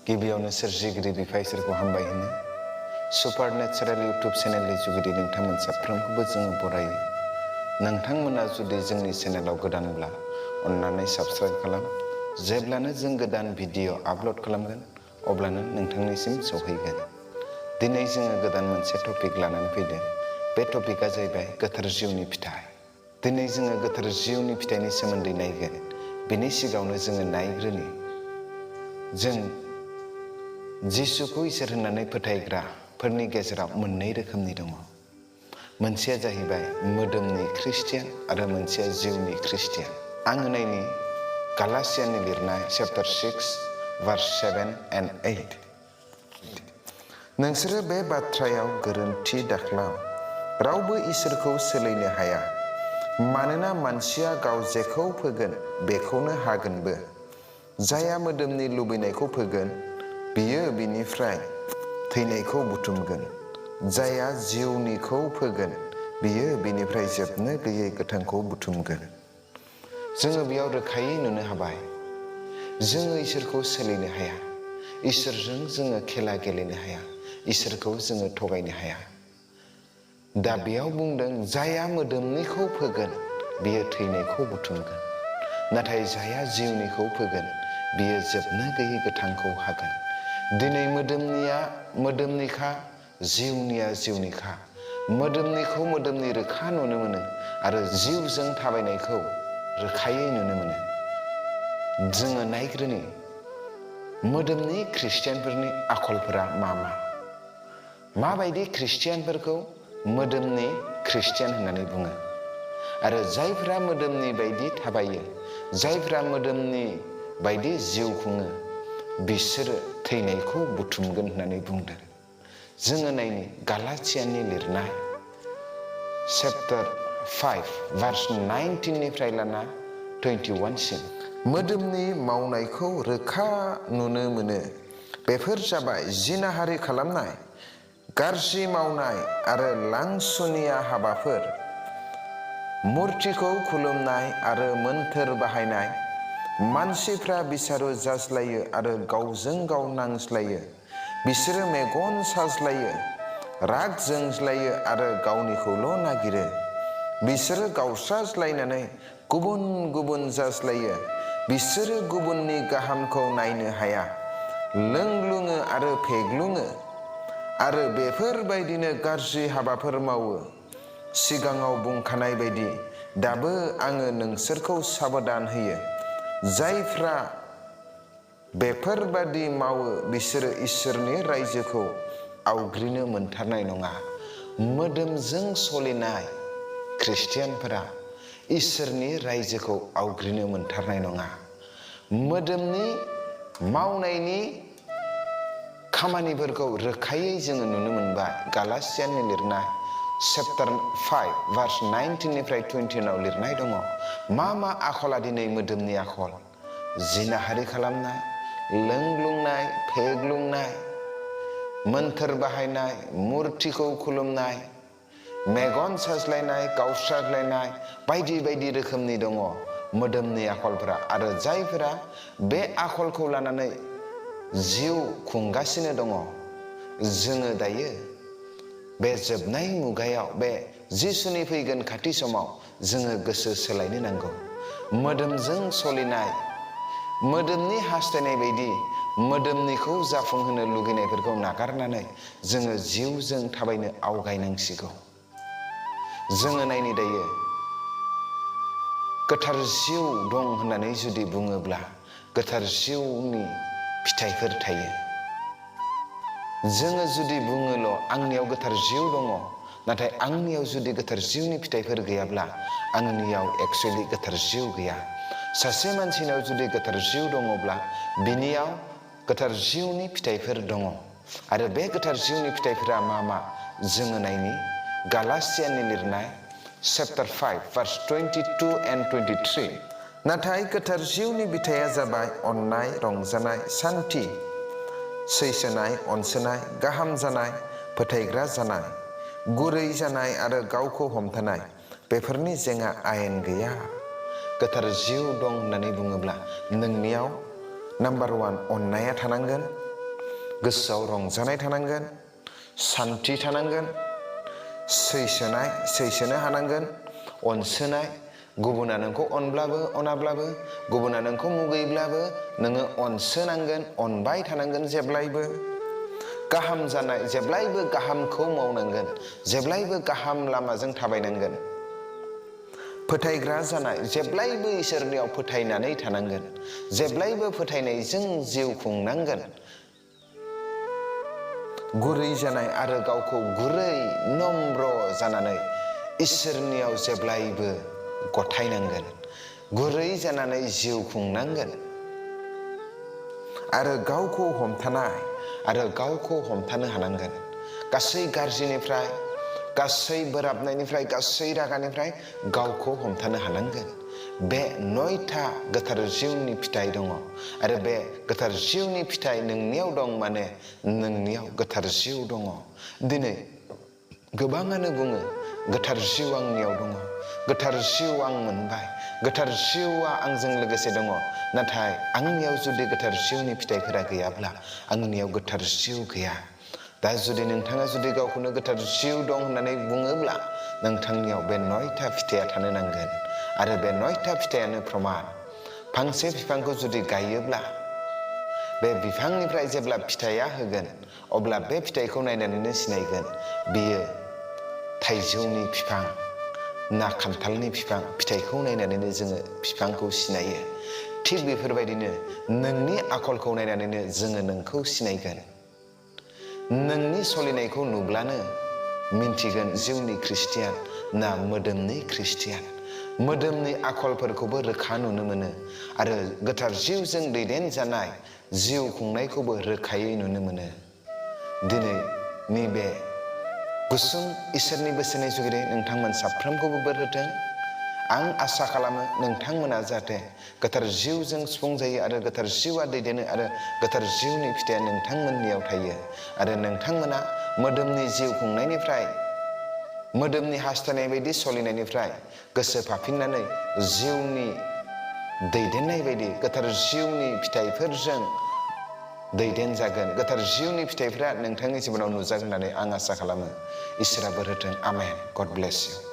गिबियावनो सोरजिगिरि बिफा इसोरखौ हामबाय होनो सुपारनेचारेल इउट्युब चेनेलनि जुगिदि नोंथांमोन साफ्रोमखौबो जोङो बरायो। नोंथांमोना जुदि जोंनि चेनेलाव गोदानब्ला अन्नानै साबस्क्राइब खालाम। जेब्लानो जों गोदान भिडिअ आपल'ड खालामगोन अब्लानो नोंथांनिसिम सौहैगोन। दिनै जोङो गोदान मोनसे टपिक लानानै फैदों। बे टपिकआ जाहैबाय गोथार जिउनि फिथाइ। दिनै जोङो गोथार जिउनि फिथाइनि सोमोन्दै नायगोन। बेनि सिगाङावनो जोङो नायग्रोनि जों जिसुखौ इसोर होननानै फोथायग्राफोरनि गेजेराव मोननै रोखोमनि दङ। मोनसेया जाहैबाय मोदोमनि ख्रिस्टियान आरो मोनसेया जिउनि ख्रिस्टियान। आङो नायनि गालासियानि लिरनाय चैप्टार 6 verse 7 and 8। नोंसोरो बे बाथ्रायाव गोरोन्थि दाख्लाव, रावबो इसोरखौ सोलायनो हाया। मानोना मानसिया गाव जेखौ फोगोन बेखौनो हागोनबो। जायहा मोदोमनि लुबैनायखौ फोगोन बियो बिनिफ्राय थैनायखौ बुथुमगोन। जायहा जिउनिखौ फोगोन बियो बिनिफ्राय जोबनो गैयै गोथांखौ बुथुमगोन। जोङो बेयाव रोखायै नुनो हाबाय जोङो इसोरखौ सोलायनो हाया। इसोरजों जोङो खेला गेलेनो हाया। इसोरखौ जोङो थगायनो हाया। दा बेयाव बुंदों जायहा मोदोमनिखौ फोगोन बियो थैनायखौ बुथुमगोन। नाथाय जायहा जिउनिखौ फोगोन बियो जोबनो गैयै गोथांखौ हागोन। दिनै मोदोमनिया मोदोमनिखा, जिउनिया जिउनिखा। मोदोमनिखौ मोदोमनि रोखा नुनो मोनो आरो जिउजों थाबायनायखौ रोखायै नुनो मोनो। जोङो नायग्रोनि मोदोमनि ख्रिस्टियानफोरनि आखलफोरा मा मा। माबायदि ख्रिस्टियानफोरखौ मोदोमनि ख्रिस्टियान होननानै बुङो आरो जायफ्रा मोदोमनि बायदि थाबायो, जायफ्रा मोदोमनि बायदि जिउ खुङो बिसोरो थैनायखौ बुथुमगोन होननानै बुंदों। जोङो नायनि गालाथियानि लिरनाय चैप्टार 5 verse 19 निफ्राय लाना 21 सिम। मोदोमनि मावनायखौ रोखा नुनो मोनो। बेफोर जाबाय जिनाहारि खालामनाय, गाज्रि मावनाय आरो लांसुनिया हाबाफोर, मुर्तिखौ खुलुमनाय आरो मोन्थोर बाहायनाय, मानसिफ्रा बिसारु जाज्लायो आरो गावजों गाव नांज्लायो। बिसोरो मेगन साज्लायो, राग जोंज्लायो आरो गावनिखौल' नागिरो। बिसोरो गावस्राज्लायनानै गुबुन गुबुन जाज्लायो। बिसोरो गुबुननि गाहामखौ नायनो हाया, लोंग्लुङो आरो फेग्लुङो आरो बेफोरबायदिनो गाज्रि हाबाफोर मावो। सिगाङाव बुंखानाय बायदि दाबो आङो नोंसोरखौ साबधान होयो। जायफ्रा बेफोरबादि मावो बिसोरो इसोरनि रायजोखौ आवग्रिनो मोनथारनाय नङा। मोदोमजों सलिनाय ख्रिस्टियानफोरा इसोरनि रायजोखौ आवग्रिनो मोनथारनाय नङा। मोदोमनि मावनायनि खामानिफोरखौ रोखायै जोङो नुनो मोनबाय। गालासियानि लिरनाय चैप्टार 5 verse 19 निफ्राय 21 आव लिरनाय दङ। मा मा आखला दिनै मोदोमनि आखल? जिनाहारि खालामनाय, लोंग्लुंनाय, फेग्लुंनाय, मोन्थोर बाहायनाय, मुर्तिखौ खुलुमनाय, मेगन साज्लायनाय, गावस्राज्लायनाय, बायदि बायदि रोखोमनि दङ मोदोमनि आखलफोरा। आरो जायफोरा बे आखलखौ लानानै जिउ खुंगासिनो दङ, जोङो दायो बे जोबनाय मुगायाव बे जिसुनि फैगोन खाथि समाव जोङो गोसो सोलायनो नांगौ। मोदोमजों सलिनाय, मोदोमनि हास्थायनाय बायदि मोदोमनिखौ जाफुंहोनो लुगैनायफोरखौ नागारनानै जोङो जिउजों थाबायनो आवगायनांसिगौ। जोङो नायनि दायो गोथार जिउ दं होननानै जुदि बुङोब्ला गोथार जिउनि फिथाइफोर थायो। जोङो जुदि बुङोल' आंनियाव गोथार जिउ दङ, नाथाय आंनियाव जुदि गोथार जिउनि फिथाइफोर गैयाब्ला आंनियाव एक्चुअलि गोथार जिउ गैया। सासे मानसिनाव जुदि गोथार जिउ दङब्ला बिनियाव गोथार जिउनि फिथाइफोर दङ। आरो बे गोथार जिउनि फिथाइफोरा मा मा? जोङो नायनि गालासियानि लिरनाय चैप्टार 5 verse 22 and 23। नाथाय गोथार जिउनि बिथाइया जाबाय अननाय, रंजानाय, सान्थि, सैसोनाय, अनसोनाय, गाहाम जानाय, फोथायग्रा जानाय, गुरै जानाय आरो गावखौ हमथानाय। बेफोरनि जेंना आयेन गैया। गोथार जिउ दं होननानै बुङोब्ला नोंनियाव नाम्बार 1 अननाया थानांगोन, गोसोआव रंजानाय थानांगोन, सान्थि थानांगोन, सैसोनो हानांगोन, अनसोनाय, गुबुना नोंखौ अनब्लाबो अनाब्लाबो, गुबुना नोंखौ मुगैब्लाबो नोङो अनसोनांगोन, अनबाय थानांगोन जेब्लायबो। गाहाम जानाय, जेब्लायबो गाहामखौ मावनांगोन, जेब्लायबो गाहाम लामाजों थाबायनांगोन। फोथायग्रा जानाय, जेब्लायबो इसोरनियाव फोथायनानै थानांगोन, जेब्लायबो फोथायनायजों जिउ खुंनांगोन। गुरै जानाय आरो गावखौ गुरै नम्र जानानै इसोरनियाव जेब्लायबो गथायनांगोन, गुरै जानानै जिउ खुंनांगोन। आरो गावखौ हमथानो हानांगोन। गासै गाज्रिनिफ्राय, गासै बोराबनायनिफ्राय, गासै रागानिफ्राय गावखौ हमथानो हानांगोन। बे 9था गोथार जिउनि फिथाइ दङ आरो बे गोथार जिउनि फिथाइ नोंनियाव दं, माने नोंनियाव गोथार जिउ दङ। दिनै गोबाङानो बुङो गोथार जिउ आंनियाव दङ, गोथार जिउ आं मोनबाय, गोथार जिउआ आंजों लोगोसे दङ। नाथाय आंनियाव जुदि गोथार जिउनि फिथाइफोरा गैयाब्ला आंनियाव गोथार जिउ गैया। दा जुदि नोंथाङा जुदि गावखौनो गोथार जिउ दं होननानै बुङोब्ला नोंथांनियाव बे 9था फिथाइया थानो नांगोन। आरो बे 9था फिथाइयानो प्रमान। फांसे बिफांखौ जुदि गायोब्ला बे बिफांनिफ्राय जेब्ला फिथाइया होगोन अब्ला बे फिथाइखौ नायनानैनो सिनायगोन बियो थाइजौनि बिफां ना खान्थालनि बिफां। फिथाइखौ नायनानैनो जोङो बिफांखौ सिनायो। थिग बेफोरबायदिनो नोंनि आखलखौ नायनानैनो जोङो नोंखौ सिनायगोन। नोंनि सलिनायखौ नुब्लानो मिन्थिगोन जिउनि ख्रिस्टियान ना मोदोमनि ख्रिस्टियान। मोदोमनि आखलफोरखौबो रोखा नुनो मोनो आरो गोथार जिउजों दैदेनजानाय जिउ खुंनायखौबो रोखायै नुनो मोनो। दिनै नैबे गुसुं इसोरनि बोसोननि जुगिदै नोंथांमोन साफ्रोमखौबो बोर होथों। आं आसा खालामो नोंथांमोना जाहाथे गोथार जिउजों सुफुंजायो आरो गोथार जिउआ दैदेनो आरो गोथार जिउनि फिथाइया नोंथांमोननियाव थायो आरो नोंथांमोना मोदोमनि जिउ खुंनायनिफ्राय, मोदोमनि हास्थायनाय बायदि सलिनायनिफ्राय गोसो फाफिननानै जिउनि दैदेननाय बायदि गोथार जिउनि फिथाइफोरजों दैदेनजागोन। गोथार जिउनि फिथाइफोरा नोंथांनि जिबनाव नुजागोन होननानै आं आसा खालामो। इसोरा बोर होथों। आमेन। गड ब्लेस इउ।